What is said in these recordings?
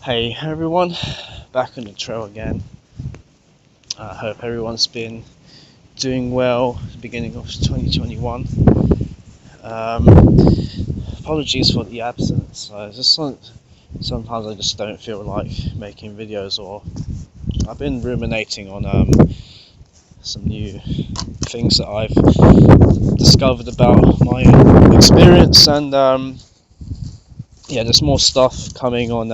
Hey everyone, back on the trail again. I hope everyone's been doing well at the beginning of 2021. Apologies for the absence. Sometimes I just don't feel like making videos, or I've been ruminating on some new things that I've discovered about my own experience, and there's more stuff coming on.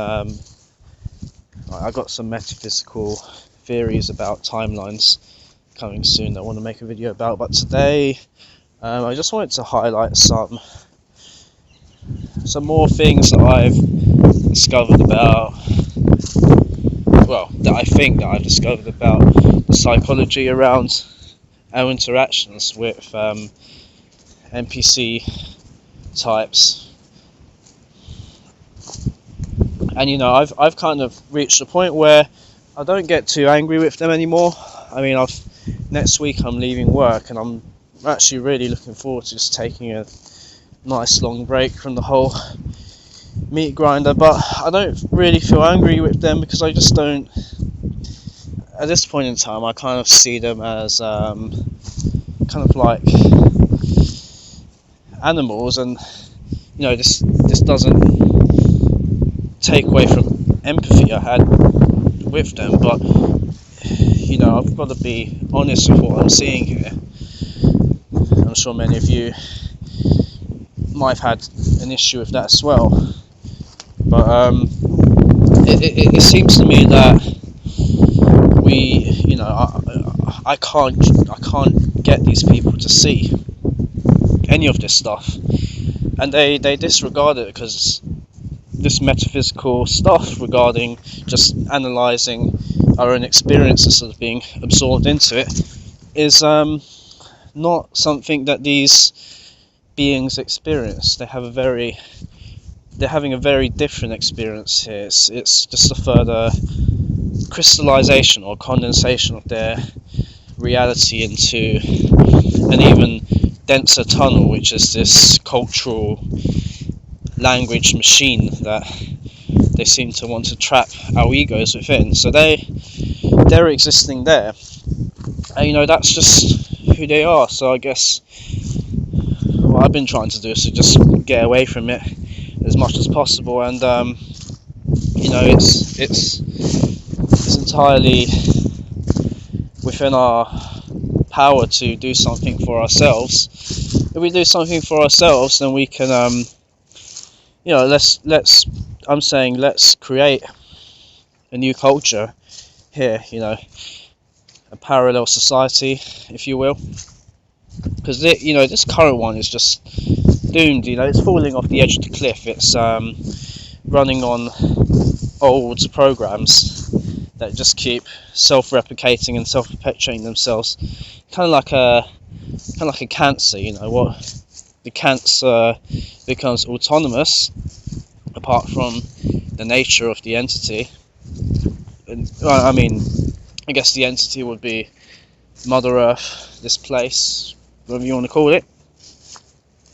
I got some metaphysical theories about timelines coming soon that I want to make a video about, but today I just wanted to highlight some more things that I've discovered about, that I think that I've discovered about the psychology around our interactions with NPC types. And I've kind of reached a point where I don't get too angry with them anymore. I mean, next week I'm leaving work, and I'm actually really looking forward to just taking a nice long break from the whole meat grinder. But I don't really feel angry with them because I just don't. At this point in time, I kind of see them as kind of like animals, and this doesn't take away from empathy I had with them, but I've got to be honest with what I'm seeing here. I'm sure many of you might have had an issue with that as well, but it seems to me that I can't get these people to see any of this stuff, and they disregard it because this metaphysical stuff regarding just analysing our own experiences, sort of being absorbed into it, is not something that these beings experience. They're having a very different experience here. It's just a further crystallization or condensation of their reality into an even denser tunnel, which is this cultural language machine that they seem to want to trap our egos within. So they're existing there, and that's just who they are. So I guess what I've been trying to do is to just get away from it as much as possible, and it's entirely within our power to do something for ourselves. If we do something for ourselves, then we can let's create a new culture here, a parallel society, if you will, because this current one is just doomed. It's falling off the edge of the cliff. It's running on old programs that just keep self-replicating and self-perpetuating themselves, kind of like a cancer. What the cancer becomes autonomous apart from the nature of the entity. And, I guess the entity would be Mother Earth, this place, whatever you want to call it.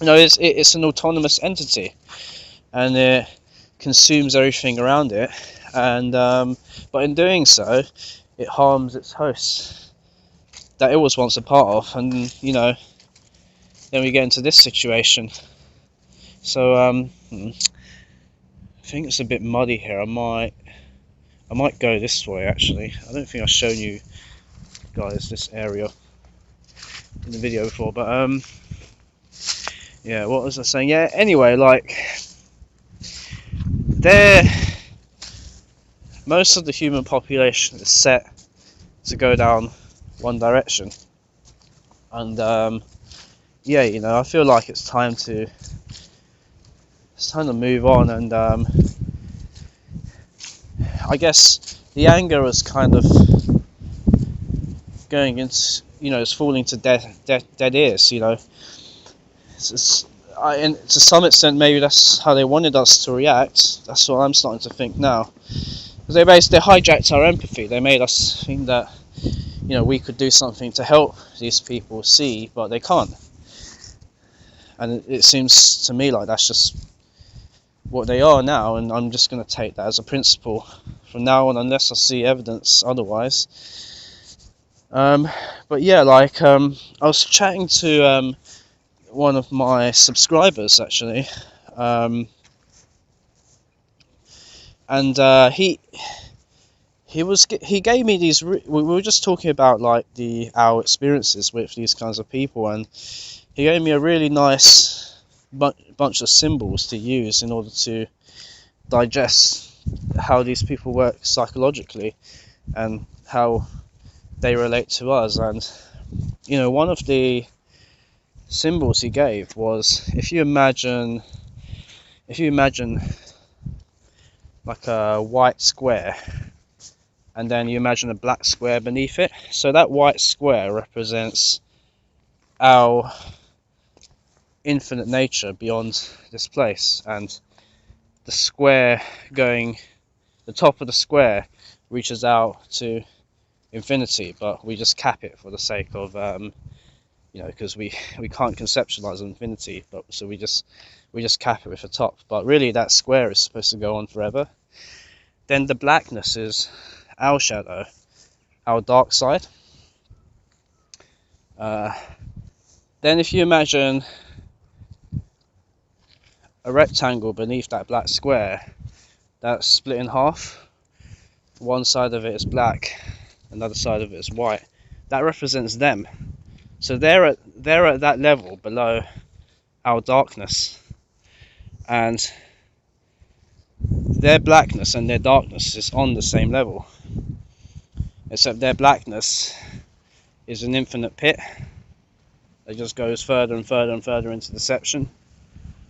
It's an autonomous entity, and it consumes everything around it, and but in doing so, it harms its hosts that it was once a part of, and then we get into this situation. So I think it's a bit muddy here. I might go this way, actually. I don't think I've shown you guys this area in the video before, but what was I saying? Anyway, most of the human population is set to go down one direction, and I feel like it's time to move on, and I guess the anger is kind of going into, it's falling to dead ears. And to some extent, maybe that's how they wanted us to react. That's what I'm starting to think now, because they hijacked our empathy. They made us think that we could do something to help these people see, but they can't. And it seems to me like that's just what they are now, and I'm just going to take that as a principle from now on, unless I see evidence otherwise. But yeah, like I was chatting to one of my subscribers actually, and he gave me these. We were just talking about like our experiences with these kinds of people, and he gave me a really nice bunch of symbols to use in order to digest how these people work psychologically and how they relate to us. And you know, one of the symbols he gave was, if you imagine like a white square, and then you imagine a black square beneath it. So that white square represents our infinite nature beyond this place, and the square the top of the square reaches out to infinity, but we just cap it for the sake of you know, because we can't conceptualize infinity, but so we just cap it with a top. But really that square is supposed to go on forever. Then the blackness is our shadow, our dark side. Then if you imagine a rectangle beneath that black square that's split in half, one side of it is black, another side of it is white, that represents them. So they're at that level below our darkness, and their blackness and their darkness is on the same level, except their blackness is an infinite pit that just goes further and further and further into deception.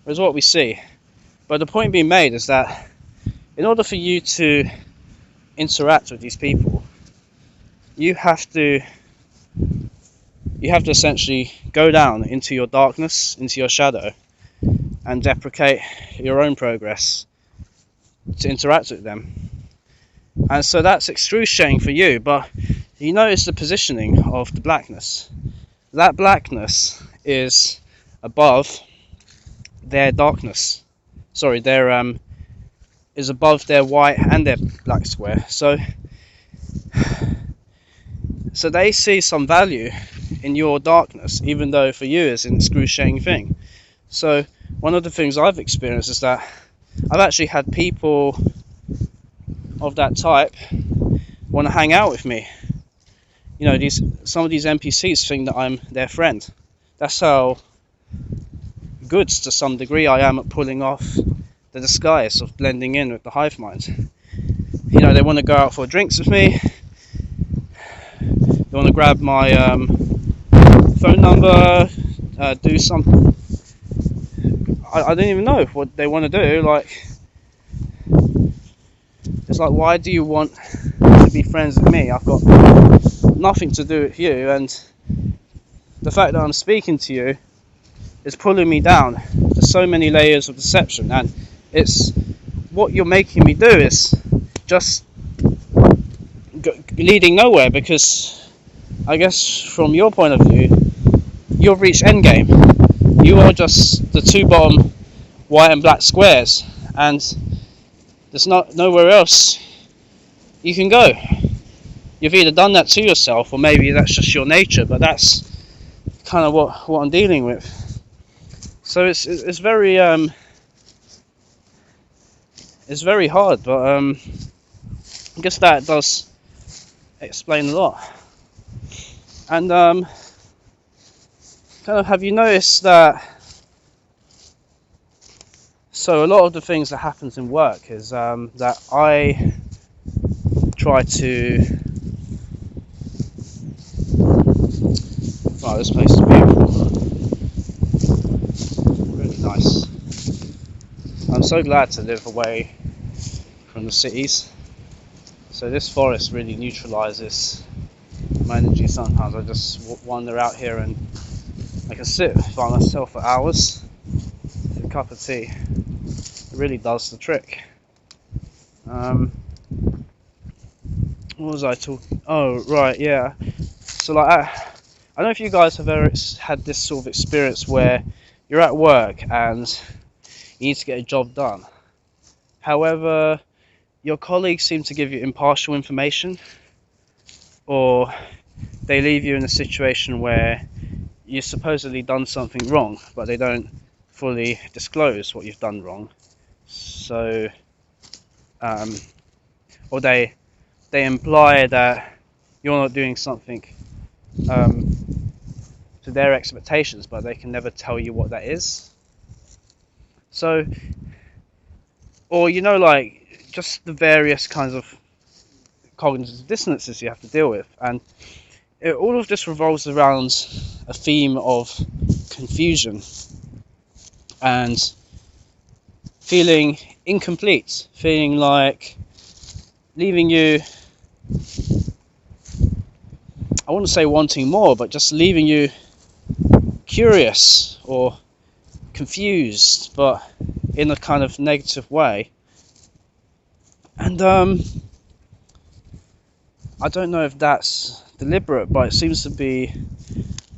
Whereas what we see. But the point being made is that in order for you to interact with these people, you have to essentially go down into your darkness, into your shadow, and deprecate your own progress to interact with them. And so that's excruciating for you, but you notice the positioning of the blackness. That blackness is above their darkness. Sorry, is above their white and their black square. So they see some value in your darkness, even though for you it's an excruciating thing. So one of the things I've experienced is that I've actually had people of that type want to hang out with me. You know, some of these NPCs think that I'm their friend. That's how good, to some degree, I am at pulling off the disguise of blending in with the hive mind. You know, they want to go out for drinks with me. They want to grab my phone number, do something. I don't even know what they want to do. Like, it's like, why do you want to be friends with me? I've got nothing to do with you, and the fact that I'm speaking to you is pulling me down to so many layers of deception, and it's what you're making me do is just leading nowhere, because I guess from your point of view, you've reached endgame. You are just the two bottom white and black squares, and there's nowhere else you can go. You've either done that to yourself, or maybe that's just your nature, but that's kind of what I'm dealing with. So it's very hard, but I guess that does explain a lot. And kind of, have you noticed that? So a lot of the things that happens in work is that I try to. Oh, this place is beautiful. Really nice. I'm so glad to live away from the cities. So this forest really neutralizes my energy. Sometimes I just wander out here and I can sit by myself for hours with a cup of tea. It really does the trick. What was I talking? Oh, right, yeah. So like, I don't know if you guys have ever had this sort of experience where you're at work and you need to get a job done, However, your colleagues seem to give you impartial information, or they leave you in a situation where you've supposedly done something wrong, but they don't fully disclose what you've done wrong. So, or they imply that you're not doing something to their expectations, but they can never tell you what that is. So, or like just the various kinds of cognitive dissonances you have to deal with, and all of this revolves around a theme of confusion and feeling incomplete, feeling like leaving you, I wouldn't say wanting more, but just leaving you curious or confused, but in a kind of negative way. And I don't know if that's deliberate, but it seems to be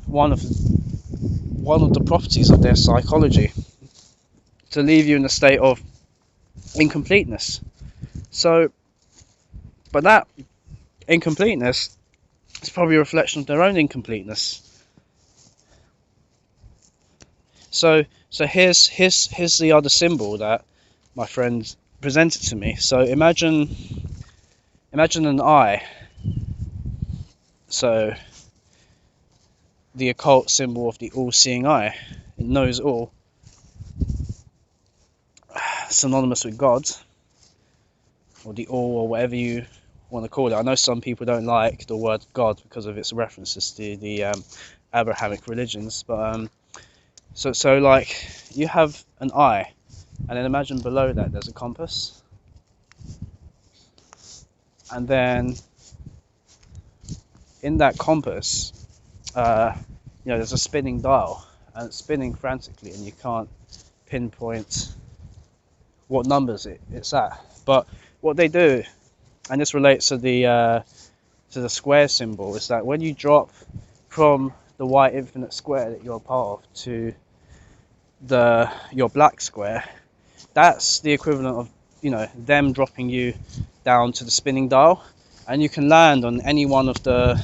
one of the properties of their psychology, to leave you in a state of incompleteness. So, but that incompleteness is probably a reflection of their own incompleteness. So here's the other symbol that my friend presented to me. So imagine an eye. So the occult symbol of the all-seeing eye. It knows all. Synonymous with God, or the all, or whatever you want to call it. I know some people don't like the word God because of its references to the Abrahamic religions, but so like you have an eye, and then imagine below that there's a compass, and then in that compass, there's a spinning dial, and it's spinning frantically, and you can't pinpoint what numbers it's at. But what they do, and this relates to the square symbol, is that when you drop from the white infinite square that you're a part of to your black square, that's the equivalent of them dropping you down to the spinning dial, and you can land on any one of the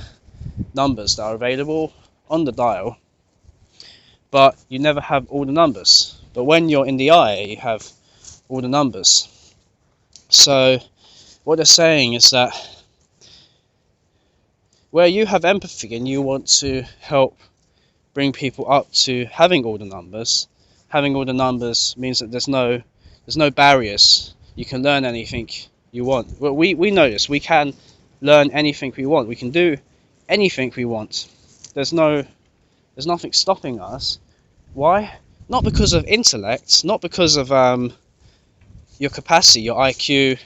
numbers that are available on the dial, but you never have all the numbers. But when you're in the eye, you have all the numbers. So what they're saying is that where you have empathy and you want to help bring people up to having all the numbers means that there's no barriers. You can learn anything you want. Well, we know this. We can learn anything we want. We can do anything we want. There's nothing stopping us. Why? Not because of intellect, not because of your capacity, your IQ,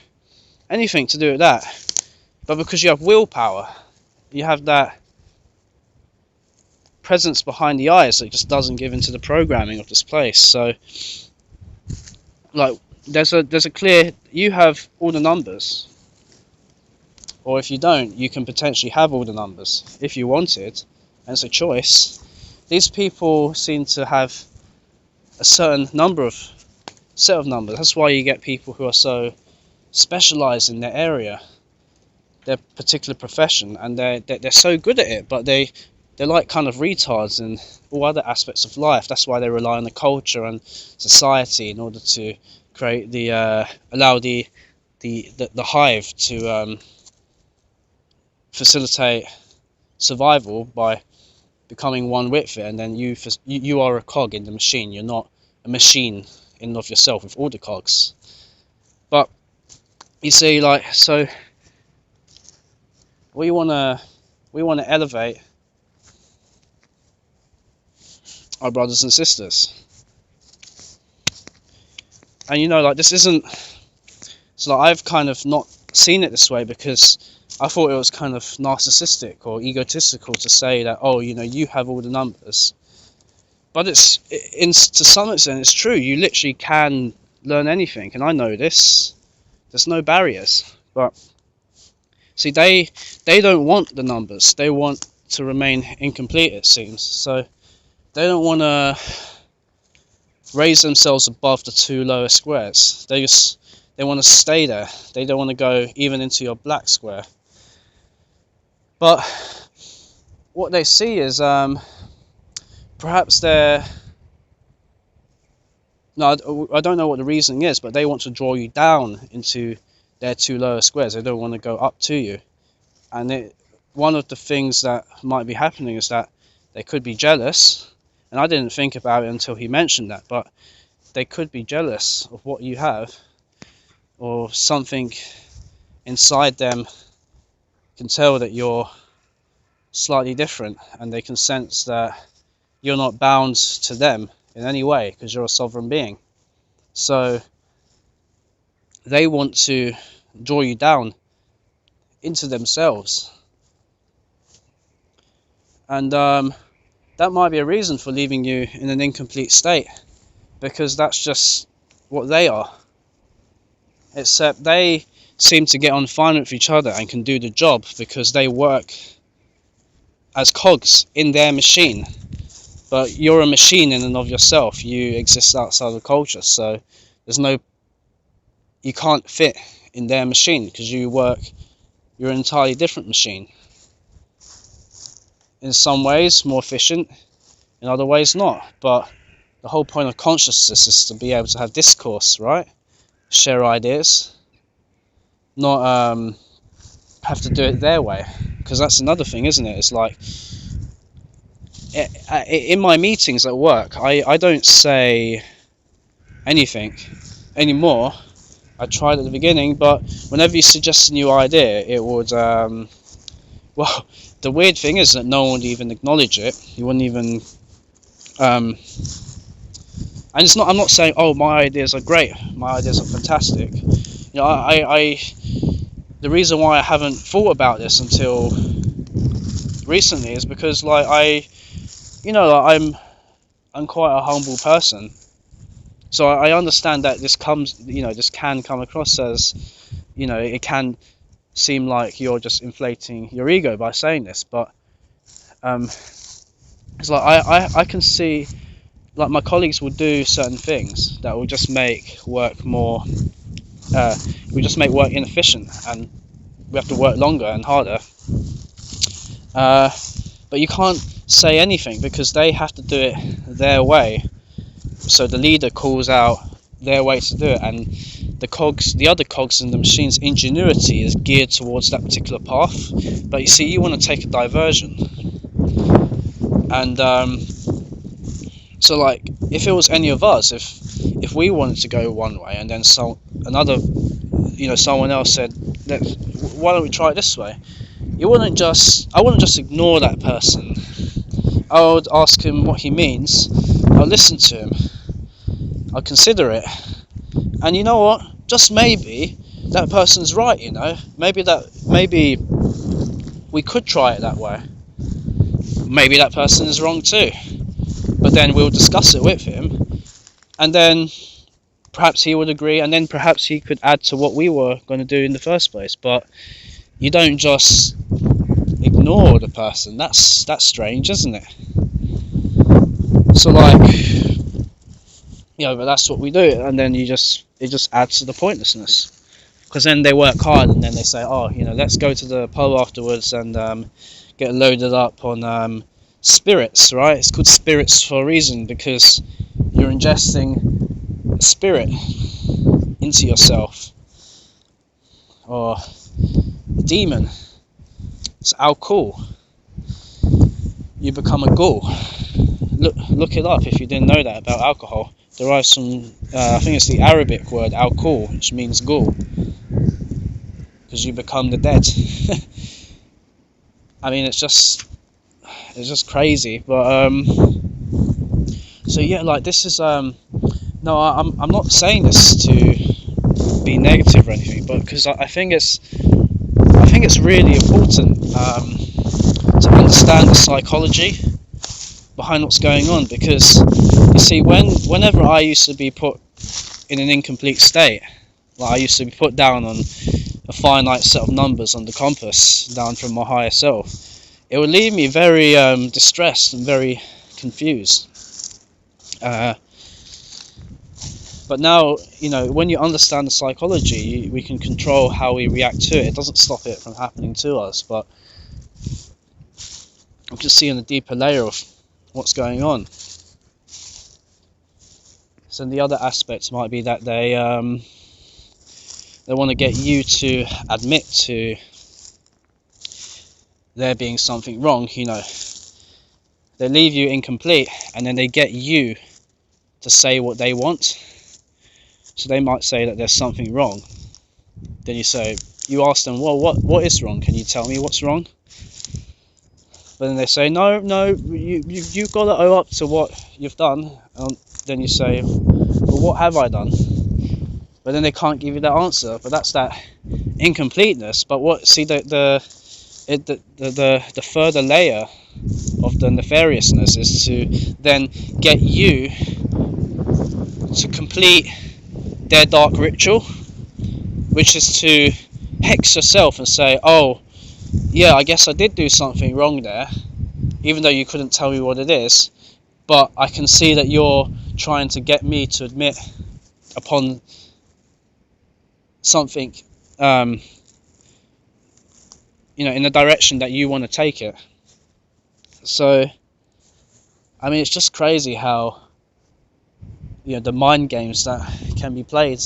anything to do with that, but because you have willpower. You have that presence behind the eyes that just doesn't give into the programming of this place. So, like, there's a clear, you have all the numbers, or if you don't, you can potentially have all the numbers if you wanted, and it's a choice. These people seem to have a certain set of numbers. That's why you get people who are so specialized in their area, their particular profession, and they're so good at it, but they're like kind of retards in all other aspects of life. That's why they rely on the culture and society in order to create allow the hive to facilitate survival by becoming one with it, and then you are a cog in the machine. You're not a machine in and of yourself with all the cogs. But you see, like, so we want to elevate our brothers and sisters, and like, this isn't, so like, I've kind of not seen it this way because I thought it was kind of narcissistic or egotistical to say that, oh, you have all the numbers. But to some extent it's true. You literally can learn anything, and I know this. There's no barriers. But see, they don't want the numbers. They want to remain incomplete, it seems. So they don't want to raise themselves above the two lower squares. They They want to stay there. They don't want to go even into your black square. But what they see is perhaps they're... No, I don't know what the reasoning is, but they want to draw you down into their 2 lower squares. They don't want to go up to you. And one of the things that might be happening is that they could be jealous. And I didn't think about it until he mentioned that, but they could be jealous of what you have, or something inside them can tell that you're slightly different, and they can sense that you're not bound to them in any way because you're a sovereign being. So they want to draw you down into themselves, and that might be a reason for leaving you in an incomplete state, because that's just what they are. Except they seem to get on fine with each other and can do the job because they work as cogs in their machine. But you're a machine in and of yourself. You exist outside of culture, so you can't fit in their machine because you're an entirely different machine. In some ways more efficient, in other ways not. But the whole point of consciousness is to be able to have discourse, right? Share ideas, not have to do it their way, because that's another thing, isn't it? It's like, in my meetings at work, I don't say anything anymore. I tried at the beginning, but whenever you suggest a new idea, it would well, the weird thing is that no one would even acknowledge it. You wouldn't even and it's not, I'm not saying, oh, my ideas are great, my ideas are fantastic. You know, I the reason why I haven't thought about this until recently is because, like, I'm quite a humble person, so I understand that this can come across as, it can seem like you're just inflating your ego by saying this, but it's like I can see, like, my colleagues will do certain things that will just make work inefficient, and we have to work longer and harder. But you can't say anything because they have to do it their way. So the leader calls out their way to do it, and the other cogs in the machine's ingenuity is geared towards that particular path. But you see, you want to take a diversion, and so, like, if it was any of us, if we wanted to go one way and then someone else said, why don't we try it this way? I wouldn't just ignore that person. I would ask him what he means. I'll listen to him. I'll consider it. And you know what? Just maybe that person's right, Maybe we could try it that way. Maybe that person is wrong too. But then we'll discuss it with him, and then perhaps he would agree, and then perhaps he could add to what we were going to do in the first place. But you don't just ignore the person. That's strange, isn't it? So, like, but that's what we do, and then it just adds to the pointlessness, because then they work hard and then they say, oh, let's go to the pub afterwards and get loaded up on spirits, right? It's called spirits for a reason, because you're ingesting a spirit into yourself, or a demon. It's alcohol. You become a ghoul. Look it up if you didn't know that about alcohol. It derives from I think it's the Arabic word alcohol, which means ghoul, because you become the dead. I mean, it's just crazy. But so yeah, like, this is no, I'm not saying this to be negative or anything, but because I think it's really important to understand the psychology behind what's going on, because you see, whenever I used to be put in an incomplete state, like, I used to be put down on a finite set of numbers on the compass down from my higher self, it would leave me very distressed and very confused. But now, you know, when you understand the psychology, we can control how we react to it. It doesn't stop it from happening to us, but I'm just seeing a deeper layer of what's going on. So the other aspects might be that they want to get you to admit to there being something wrong. You know, they leave you incomplete, and then they get you to say what they want. So they might say that there's something wrong. Then you ask them, well, what is wrong? Can you tell me what's wrong? But then they say, no, you've got to owe up to what you've done. Then you say, well, what have I done? But then they can't give you that answer. But that's that incompleteness. But the further layer of the nefariousness is to then get you to complete their dark ritual, which is to hex yourself and say, oh yeah, I guess I did do something wrong there, even though you couldn't tell me what it is, but I can see that you're trying to get me to admit upon something, you know, in the direction that you want to take it. So I mean, it's just crazy how, you know, the mind games that can be played.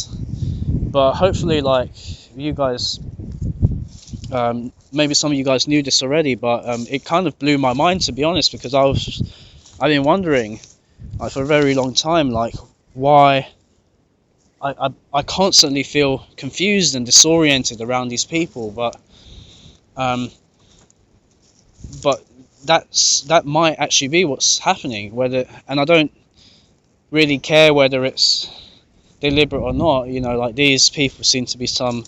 But hopefully, like, you guys, maybe some of you guys knew this already, but it kind of blew my mind, to be honest, because I've been wondering, like, for a very long time, like, why I constantly feel confused and disoriented around these people, but that might actually be what's happening, and I don't really care whether it's deliberate or not. You know, like, these people seem to be some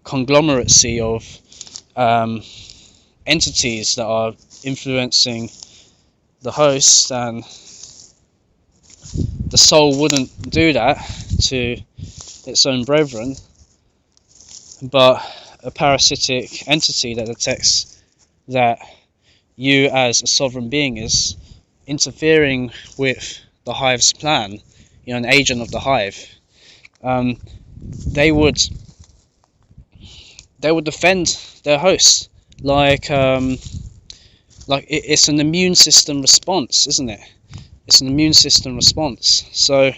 conglomeracy of entities that are influencing the host, and the soul wouldn't do that to its own brethren, but a parasitic entity that detects that you as a sovereign being is interfering with the hive's plan, you know, an agent of the hive, they would defend their hosts like it's an immune system response, isn't it? It's an immune system response. So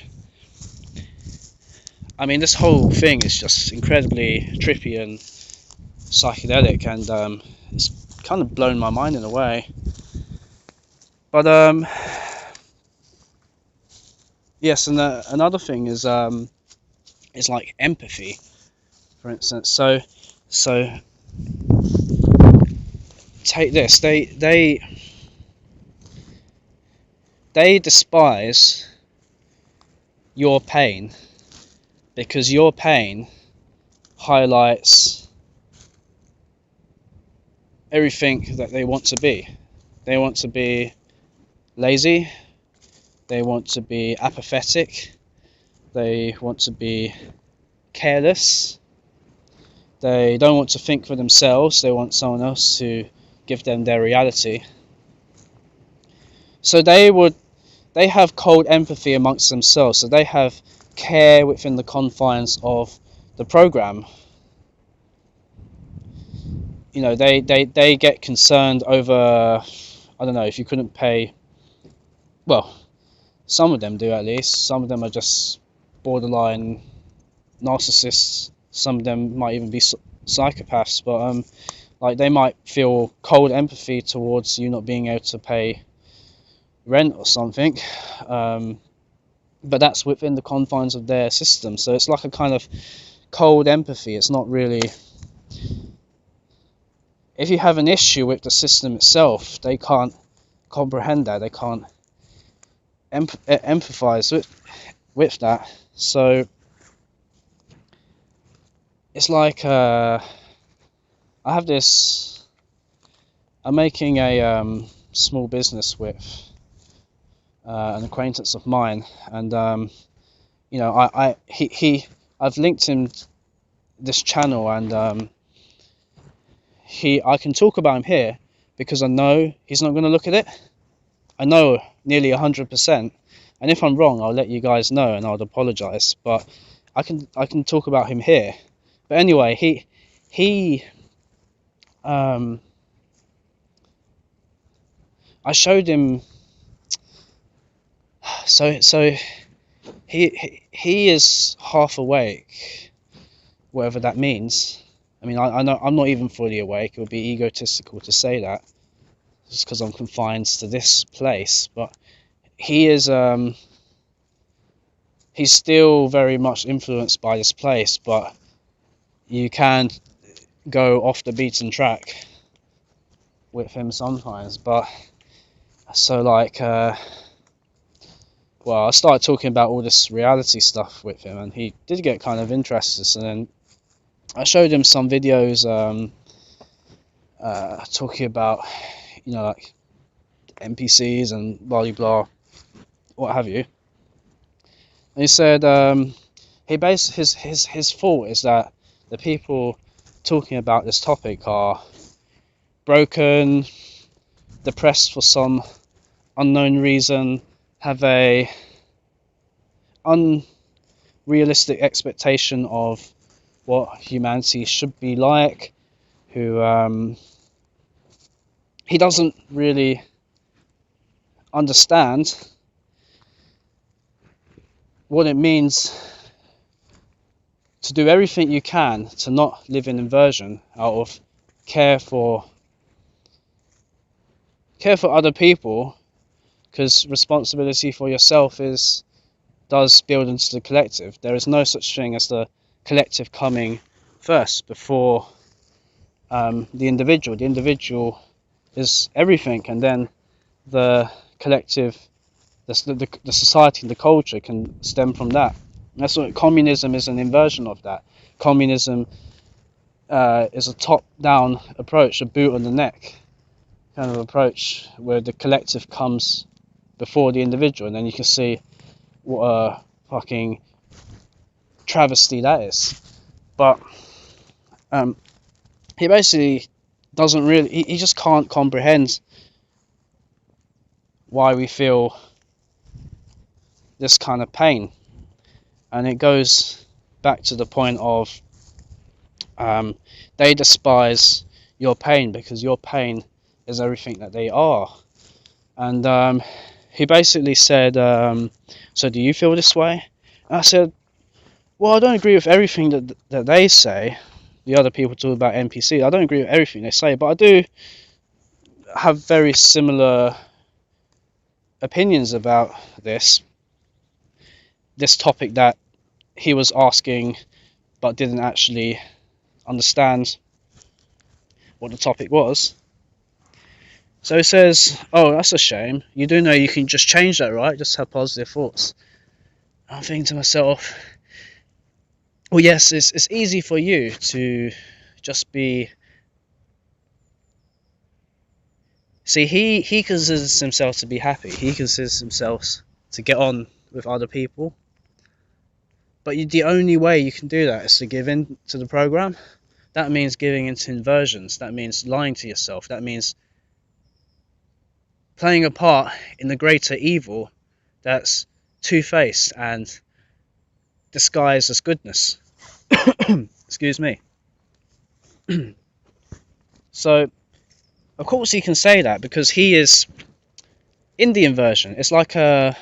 I mean, this whole thing is just incredibly trippy and psychedelic, and it's kind of blown my mind in a way. But yes, and another thing is like empathy, for instance. So take this. They despise your pain because your pain highlights everything that they want to be. They want to be lazy, they want to be apathetic, they want to be careless, they don't want to think for themselves, they want someone else to give them their reality. So they have cold empathy amongst themselves, so they have care within the confines of the program. You know, they get concerned over, I don't know, if you couldn't pay. Well, some of them do, at least. Some of them are just borderline narcissists. Some of them might even be psychopaths, but like, they might feel cold empathy towards you not being able to pay rent or something, but that's within the confines of their system. So it's like a kind of cold empathy. It's not really, if you have an issue with the system itself, they can't comprehend that, they can't empathize with that. So it's like, I'm making a small business with an acquaintance of mine, and you know, I've linked him this channel, and I can talk about him here because I know he's not going to look at it. I know nearly 100%, and And if I'm wrong, I'll let you guys know and I'll apologise. But I can talk about him here. But anyway, he I showed him. So he is half awake, whatever that means. I mean, I know I'm not even fully awake. It would be egotistical to say that, just because I'm confined to this place. But he is he's still very much influenced by this place. But you can go off the beaten track with him sometimes. But so like well, I started talking about all this reality stuff with him, and he did get kind of interested. And then I showed him some videos talking about, like NPCs and blah blah blah, what have you. And he said he based his thought is that the people talking about this topic are broken, depressed for some unknown reason, have a unrealistic expectation of what humanity should be like, who he doesn't really understand what it means to do everything you can to not live in inversion out of care for other people, because responsibility for yourself does build into the collective. There is no such thing as the collective coming first before the individual. The individual is everything, and then the collective, the society and the culture can stem from that. And that's what communism is, an inversion of that. Communism is a top-down approach, a boot on the neck kind of approach, where the collective comes before the individual, and then you can see what a fucking travesty that is. But he basically doesn't really, he just can't comprehend why we feel this kind of pain. And it goes back to the point of they despise your pain because your pain is everything that they are. And he basically said, so do you feel this way? And I said, well, I don't agree with everything that they say. The other people talk about NPCs. I don't agree with everything they say, but I do have very similar opinions about this topic that he was asking, but didn't actually understand what the topic was. So he says, oh, that's a shame. You do know you can just change that, right? Just have positive thoughts. I'm thinking to myself, well, yes, it's easy for you to just be... See, he considers himself to be happy. He considers himself to get on with other people. But the only way you can do that is to give in to the program. That means giving into inversions. That means lying to yourself. That means playing a part in the greater evil that's two-faced and disguised as goodness. Excuse me. So, of course he can say that because he is in the inversion. It's like a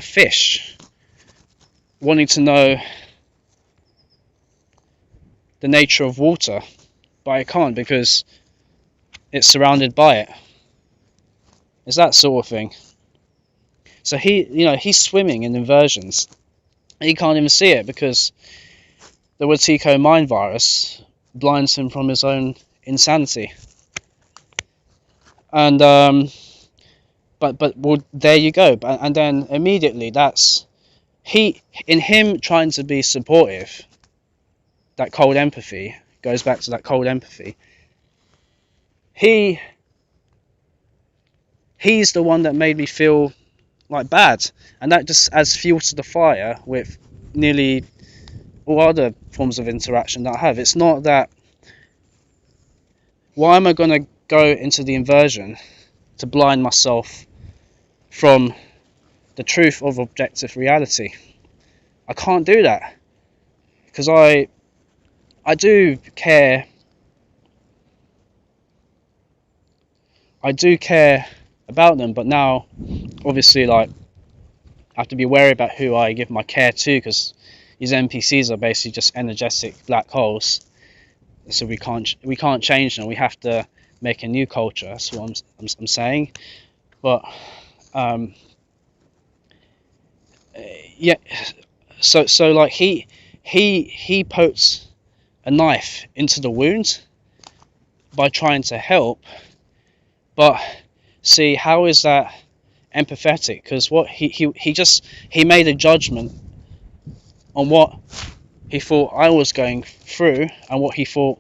fish wanting to know the nature of water, but it can't because it's surrounded by it. It's that sort of thing. So he's swimming in inversions. He can't even see it because the Wetiko mind virus blinds him from his own insanity. And but well, there you go. And then immediately that's in him trying to be supportive. That cold empathy goes back to that cold empathy. He's the one that made me feel like bad, and that just adds fuel to the fire with nearly all other forms of interaction that I have. It's not that, why am I going to go into the inversion to blind myself from the truth of objective reality. I can't do that, because I do care. I do care about them, but now, obviously, like, I have to be wary about who I give my care to, because these NPCs are basically just energetic black holes. So we can't change them. We have to make a new culture. That's what I'm saying. But yeah. So like he pokes a knife into the wound by trying to help. But see, how is that empathetic? Because what he made a judgment on what he thought I was going through and what he thought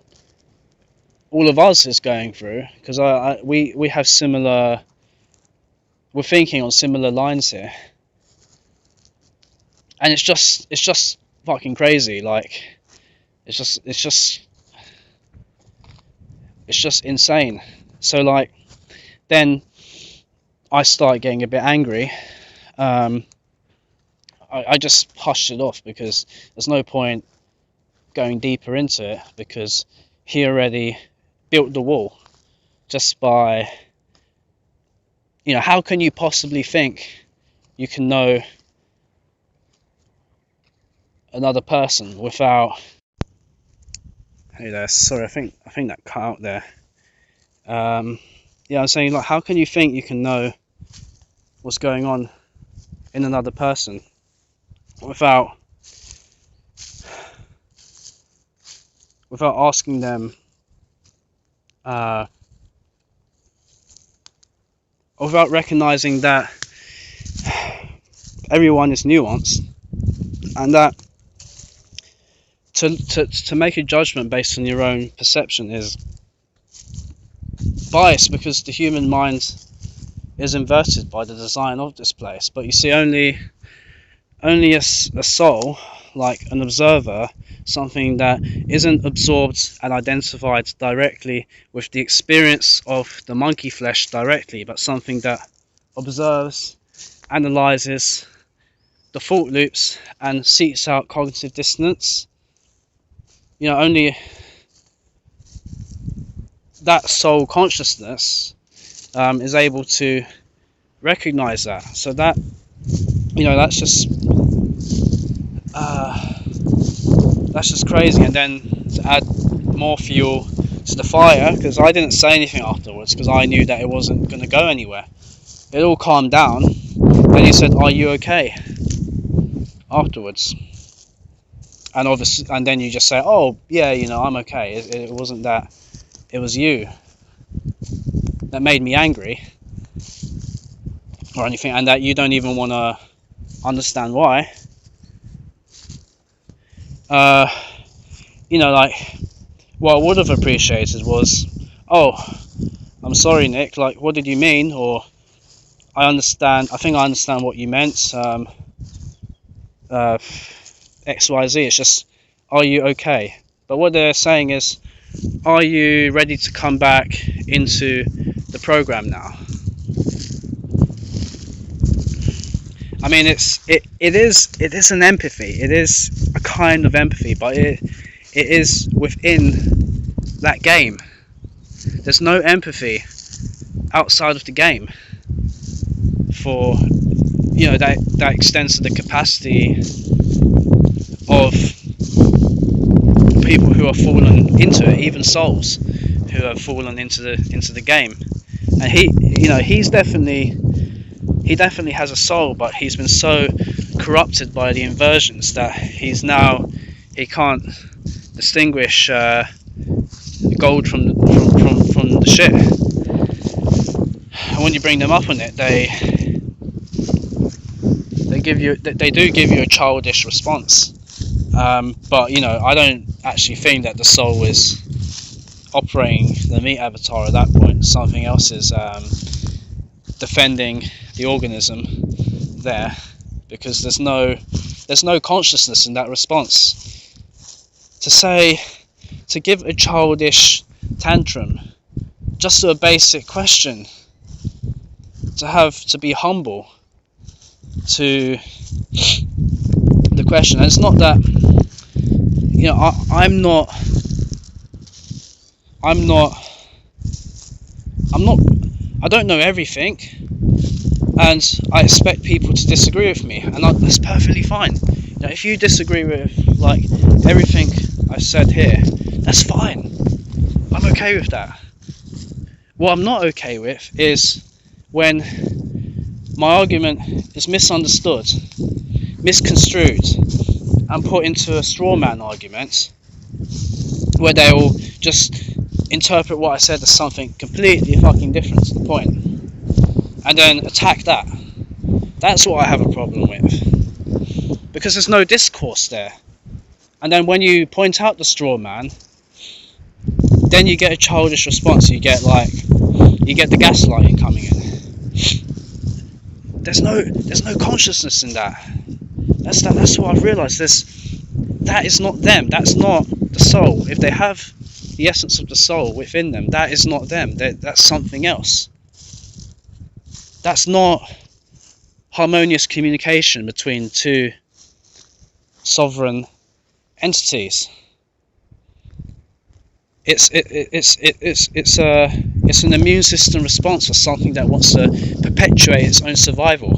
all of us is going through. Because we have similar. We're thinking on similar lines here, and it's just fucking crazy. Like, it's just insane. So like, then I start getting a bit angry. I just hushed it off, because there's no point going deeper into it, because he already built the wall just by, how can you possibly think you can know another person without... Hey there, sorry, I think that cut out there. Yeah, I'm saying, like, how can you think you can know what's going on in another person without asking them, without recognizing that everyone is nuanced, and that to make a judgment based on your own perception is biased, because the human mind is inverted by the design of this place. But you see, only a soul, like an observer, something that isn't absorbed and identified directly with the experience of the monkey flesh directly, but something that observes, analyzes the thought loops and seeks out cognitive dissonance. Only that soul consciousness is able to recognize that. So that, that's just crazy. And then to add more fuel to the fire, because I didn't say anything afterwards, because I knew that it wasn't going to go anywhere. It all calmed down. Then he said, "Are you okay?" afterwards. And obviously, and then you just say, "Oh yeah, I'm okay. It wasn't that. It was you that made me angry, or anything," and that you don't even want to understand why. Like, what I would have appreciated was, "Oh, I'm sorry, Nick. Like, what did you mean?" Or, I think I understand what you meant. XYZ. It's just, "Are you okay?" But what they're saying is, "Are you ready to come back into the program now?" I mean, it is an empathy. It is a kind of empathy, but it is within that game. There's no empathy outside of the game for, that extends to the capacity of people who have fallen into it, even souls who have fallen into the game. And he definitely has a soul, but he's been so corrupted by the inversions that he can't distinguish gold from the shit. And when you bring them up on it, they do give you a childish response. But I don't actually think that the soul is operating the meat avatar at that point. Something else is defending the organism there, because there's no consciousness in that response. To give a childish tantrum just to a basic question, to be humble to the question. And it's not that, you know, I don't know everything, and I expect people to disagree with me, and that's perfectly fine. You know, if you disagree with like everything I've said here, that's fine. I'm okay with that. What I'm not okay with is when my argument is misunderstood, misconstrued, and put into a straw man argument where they will just interpret what I said as something completely fucking different to the point, and then attack that. That's what I have a problem with, because there's no discourse there. And then when you point out the straw man, then you get a childish response. You get the gaslighting coming in. There's no consciousness in that. That's what I've realised. That is not them. That's not the soul. If they have the essence of the soul within them, that is not them. That's something else. That's not harmonious communication between two sovereign entities. It's an immune system response for something that wants to perpetuate its own survival.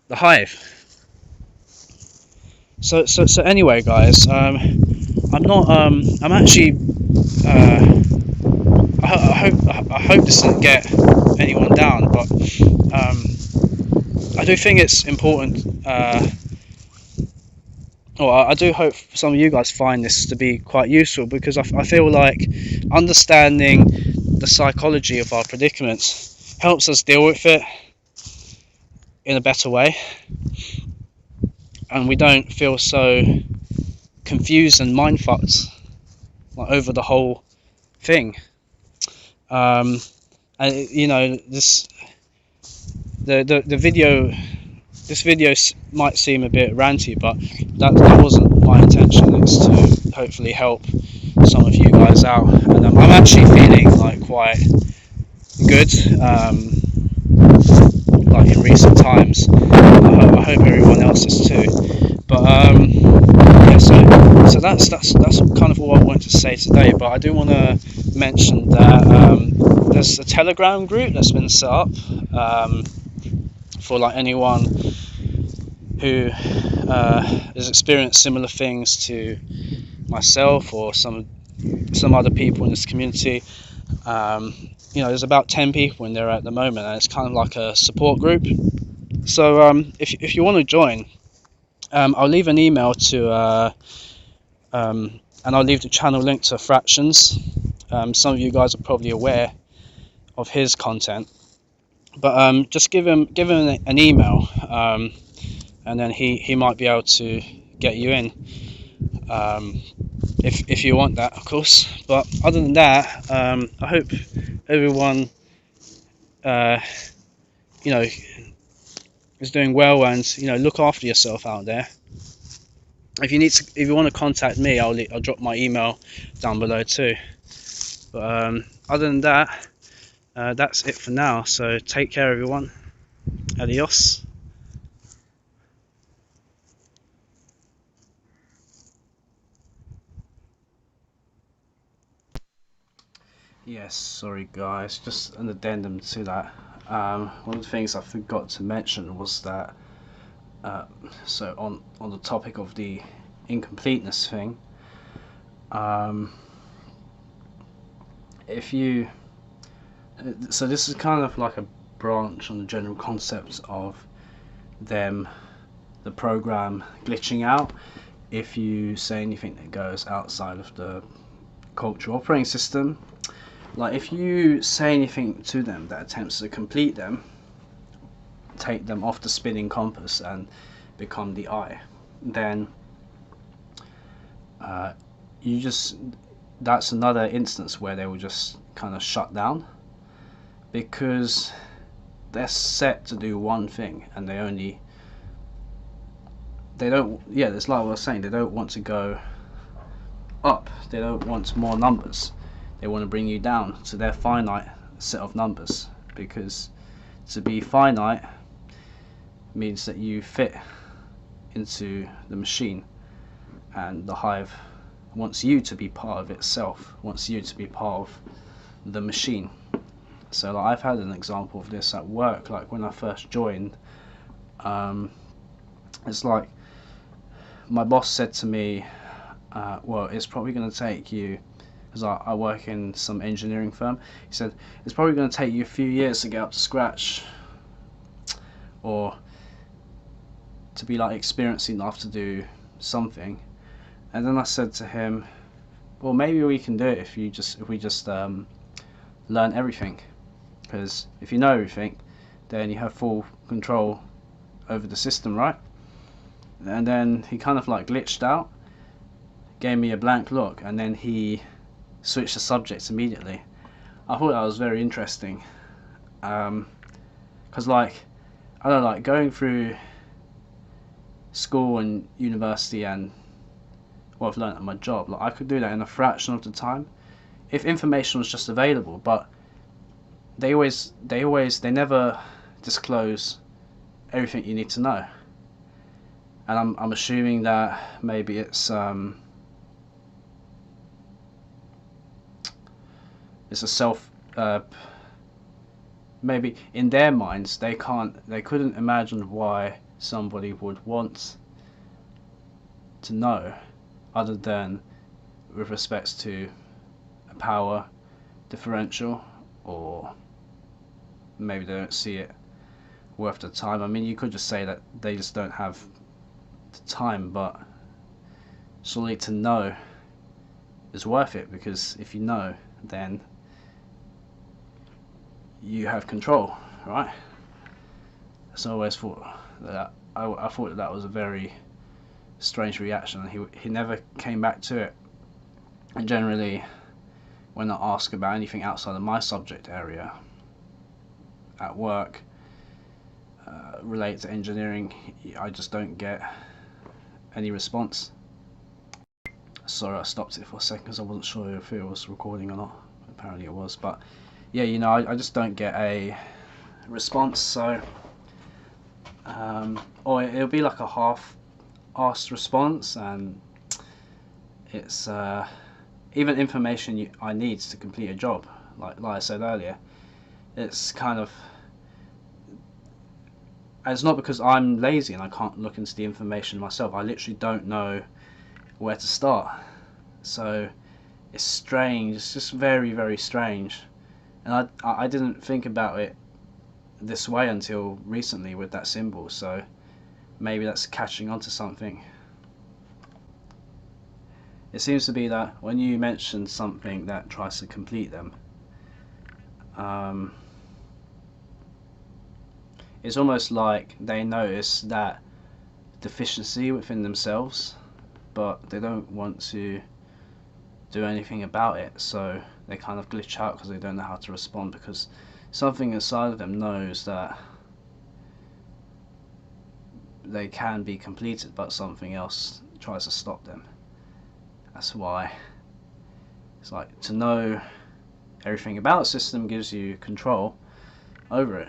The hive. So anyway, guys, I'm actually. I hope this doesn't get anyone down, but I do think it's important. I do hope some of you guys find this to be quite useful, because I feel like understanding the psychology of our predicaments helps us deal with it in a better way, and we don't feel so confused and mind fucked over the whole thing. And you know, this video might seem a bit ranty, but that wasn't my intention. It's to hopefully help some of you guys out, and I'm actually feeling like quite good, like in recent times. I hope everyone else is too. But yeah, so that's kind of all I wanted to say today. But I do want to mention that there's a Telegram group that's been set up for like anyone who has experienced similar things to myself or some other people in this community. You know, there's about 10 people in there at the moment, and it's kind of like a support group. So if you want to join, I'll leave an email to and I'll leave the channel link to Fractions. Some of you guys are probably aware of his content, but just give him an email, and then he might be able to get you in, if you want that, of course. But other than that, I hope everyone you know, is doing well, and you know, look after yourself out there. If you want to contact me, I'll drop my email down below too. But other than that, that's it for now. So take care, everyone. Adios. Yes, sorry guys, just an addendum to that. One of the things I forgot to mention was that so on the topic of the incompleteness thing, so this is kind of like a branch on the general concept of the program glitching out if you say anything that goes outside of the cultural operating system. Like if you say anything to them that attempts to complete them, take them off the spinning compass and become the eye, then that's another instance where they will just kind of shut down, because they're set to do one thing, and it's like I was saying, they don't want to go up, they don't want more numbers. They want to bring you down to their finite set of numbers, because To be finite means that you fit into the machine, and the hive wants you to be part of itself, wants you to be part of the machine. So like, I've had an example of this at work. Like when I first joined, it's like my boss said to me, well, it's probably going to take you, because I work in some engineering firm, he said it's probably going to take you a few years to get up to scratch, or to be like experienced enough to do something. And then I said to him, well, maybe we can do it if we just learn everything, because if you know everything, then you have full control over the system, right? And then he kind of like glitched out, gave me a blank look, and then he switched the subject immediately. I thought that was very interesting, because like, I don't know, like going through school and university and what I've learned at my job, like I could do that in a fraction of the time if information was just available. But they never disclose everything you need to know, and I'm assuming that maybe it's a self, maybe in their minds they couldn't imagine why somebody would want to know, other than with respects to a power differential, or maybe they don't see it worth the time. I mean, you could just say that they just don't have the time, but surely to know is worth it, because if you know, then you have control, right? So I always thought that I thought that was a very strange reaction, and he never came back to it. And generally, when I ask about anything outside of my subject area at work, related to engineering, I just don't get any response. Sorry, I stopped it for a second because I wasn't sure if it was recording or not. Apparently it was, but yeah, you know, I just don't get a response. So or it'll be like a half-assed response, and it's even information I need to complete a job, like I said earlier, it's kind of, and it's not because I'm lazy and I can't look into the information myself. I literally don't know where to start. So it's strange. It's just very, very strange. And I didn't think about it this way until recently with that symbol. So maybe that's catching on to something. It seems to be that when you mention something that tries to complete them, it's almost like they notice that deficiency within themselves, but they don't want to do anything about it, so they kind of glitch out because they don't know how to respond, because something inside of them knows that they can be completed, but something else tries to stop them. That's why it's like, to know everything about a system gives you control over it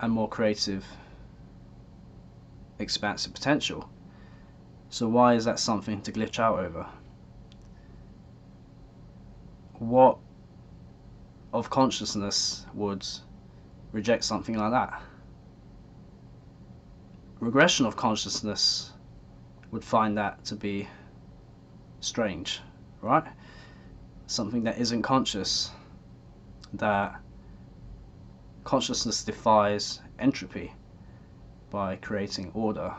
and more creative, expansive potential. So why is that something to glitch out over? What of consciousness would reject something like that? Regression of consciousness would find that to be strange, right? Something that isn't conscious, that consciousness defies entropy by creating order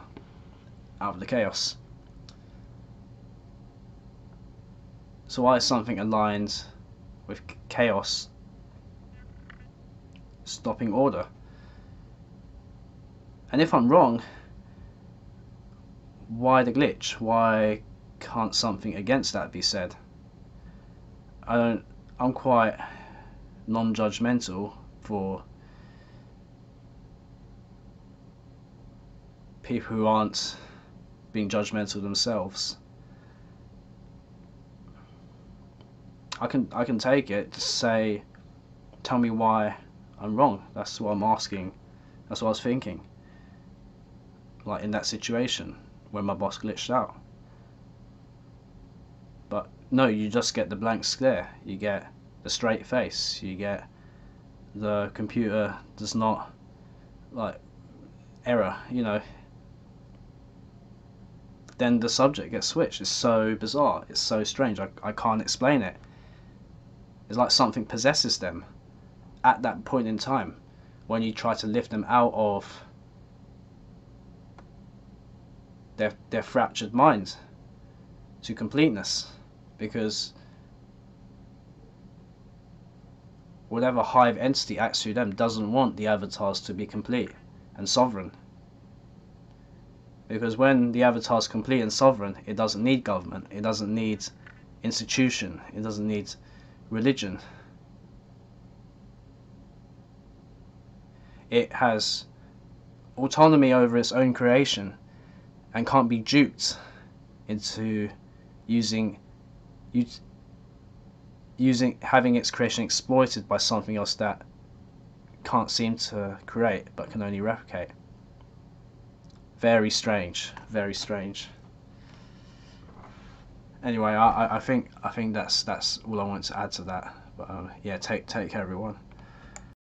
out of the chaos. So why is something aligned with chaos stopping order? And if I'm wrong, why the glitch? Why can't something against that be said? I'm quite non-judgmental for people who aren't being judgmental themselves. I can take it to say tell me why I'm wrong. That's what I'm asking. That's what I was thinking. Like in that situation when my boss glitched out. But no, you just get the blank stare. You get the straight face. You get the computer does not, like, error, you know. Then the subject gets switched. It's so bizarre. It's so strange. I can't explain it. It's like something possesses them at that point in time when you try to lift them out of their fractured minds to completeness, because whatever hive entity acts through them doesn't want the avatars to be complete and sovereign. Because when the avatar is complete and sovereign, it doesn't need government, it doesn't need institution, it doesn't need religion. It has autonomy over its own creation and can't be duped into having its creation exploited by something else that can't seem to create but can only replicate. Very strange, very strange. Anyway, I think that's all I wanted to add to that. But yeah, take care, everyone.